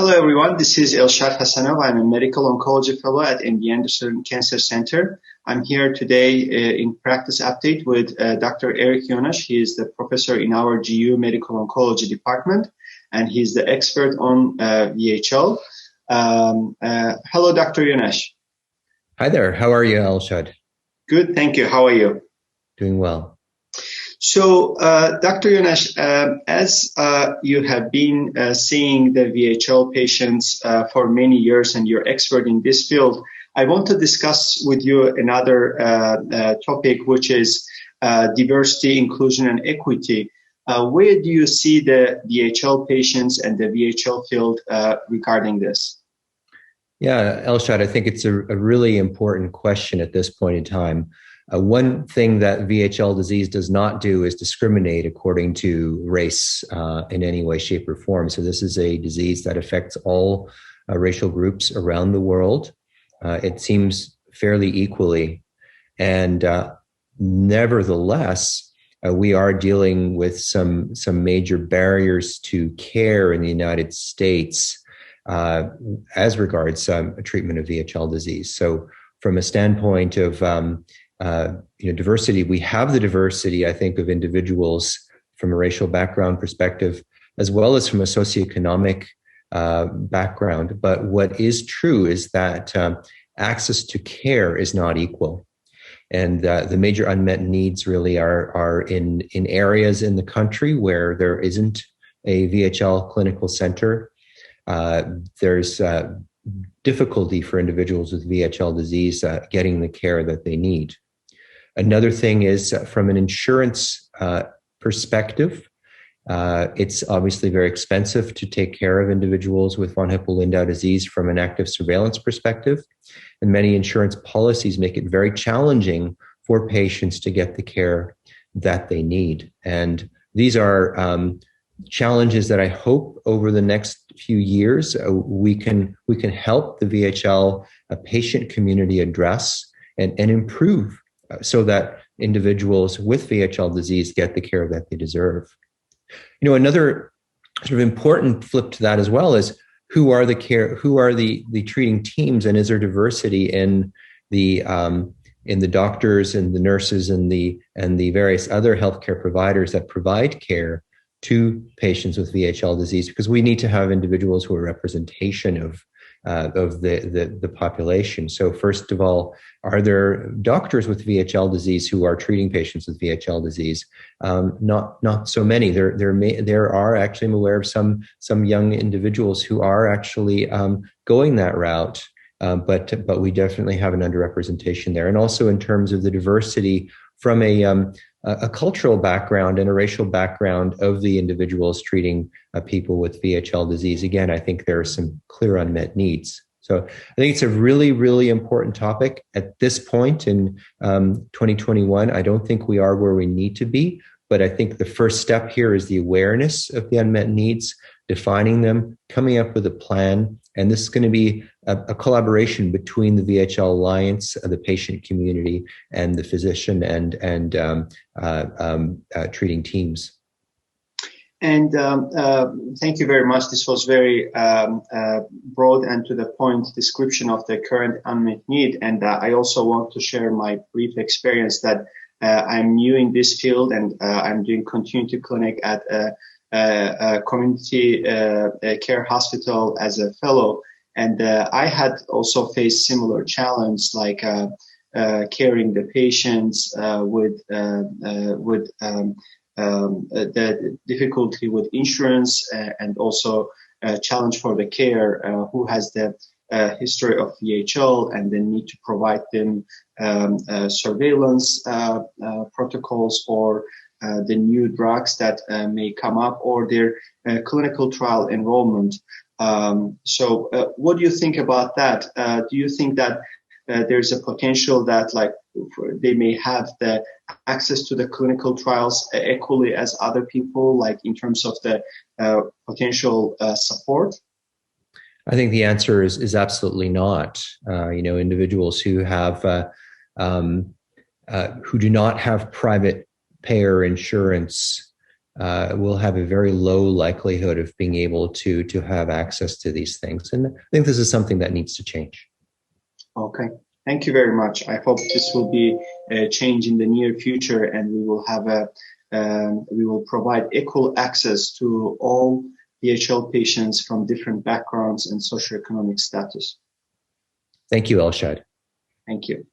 Hello, everyone. This is Elshad Hassanov. I'm a medical oncology fellow at MD Anderson Cancer Center. I'm here today in practice update with Dr. Eric Yonash. He is the professor in our GU Medical Oncology department, and he's the expert on VHL. Hello, Dr. Yonash. Hi there. How are you, Elshad? Good, thank you. How are you? Doing well. So, Dr. Yonash, as you have been seeing the VHL patients for many years and you're expert in this field, I want to discuss with you another topic, which is diversity, inclusion, and equity. Where do you see the VHL patients and the VHL field regarding this? Yeah, Elshad, I think it's a really important question at this point in time. One thing that VHL disease does not do is discriminate according to race in any way, shape, or form. So this is a disease that affects all racial groups around the world. It seems fairly equally. And nevertheless, we are dealing with some major barriers to care in the United States as regards treatment of VHL disease. So from a standpoint of diversity, we have the diversity, I think, of individuals from a racial background perspective, as well as from a socioeconomic background. But what is true is that access to care is not equal. And the major unmet needs really are in areas in the country where there isn't a VHL clinical center. There's difficulty for individuals with VHL disease getting the care that they need. Another thing is from an insurance perspective, it's obviously very expensive to take care of individuals with von Hippel-Lindau disease from an active surveillance perspective. And many insurance policies make it very challenging for patients to get the care that they need. And these are challenges that I hope over the next few years we can help the VHL patient community address and improve so that individuals with VHL disease get the care that they deserve. Another sort of important flip to that as well is who are the treating teams, and is there diversity in the doctors and the nurses and the various other healthcare providers that provide care to patients with VHL disease, because we need to have individuals who are representation of the population. So first of all, are there doctors with VHL disease who are treating patients with VHL disease? Not so many. There are actually, I'm aware of some young individuals who are actually going that route. But we definitely have an underrepresentation there. And also in terms of the diversity from a cultural background and a racial background of the individuals treating people with VHL disease. Again, I think there are some clear unmet needs. So I think it's a really, really important topic at this point in 2021. I don't think we are where we need to be, but I think the first step here is the awareness of the unmet needs, defining them, coming up with a plan. And this is going to be a collaboration between the VHL Alliance, the patient community, and the physician and treating teams. And thank you very much. This was very broad and to the point description of the current unmet need. And I also want to share my brief experience that I'm new in this field, and I'm doing continuity clinic at a community care hospital as a fellow. And I had also faced similar challenge, like caring the patients with the difficulty with insurance, and also a challenge for the care who has the history of VHL, and then need to provide them surveillance protocols or the new drugs that may come up, or their clinical trial enrollment. So what do you think about that? Do you think that there's a potential that they may have the access to the clinical trials equally as other people, like in terms of the potential support? I think the answer is absolutely not. Individuals who have who do not have private payer insurance will have a very low likelihood of being able to have access to these things. And I think this is something that needs to change. Okay. Thank you very much. I hope this will be a change in the near future, and we will have we will provide equal access to all VHL patients from different backgrounds and socioeconomic status. Thank you, Elshad. Thank you.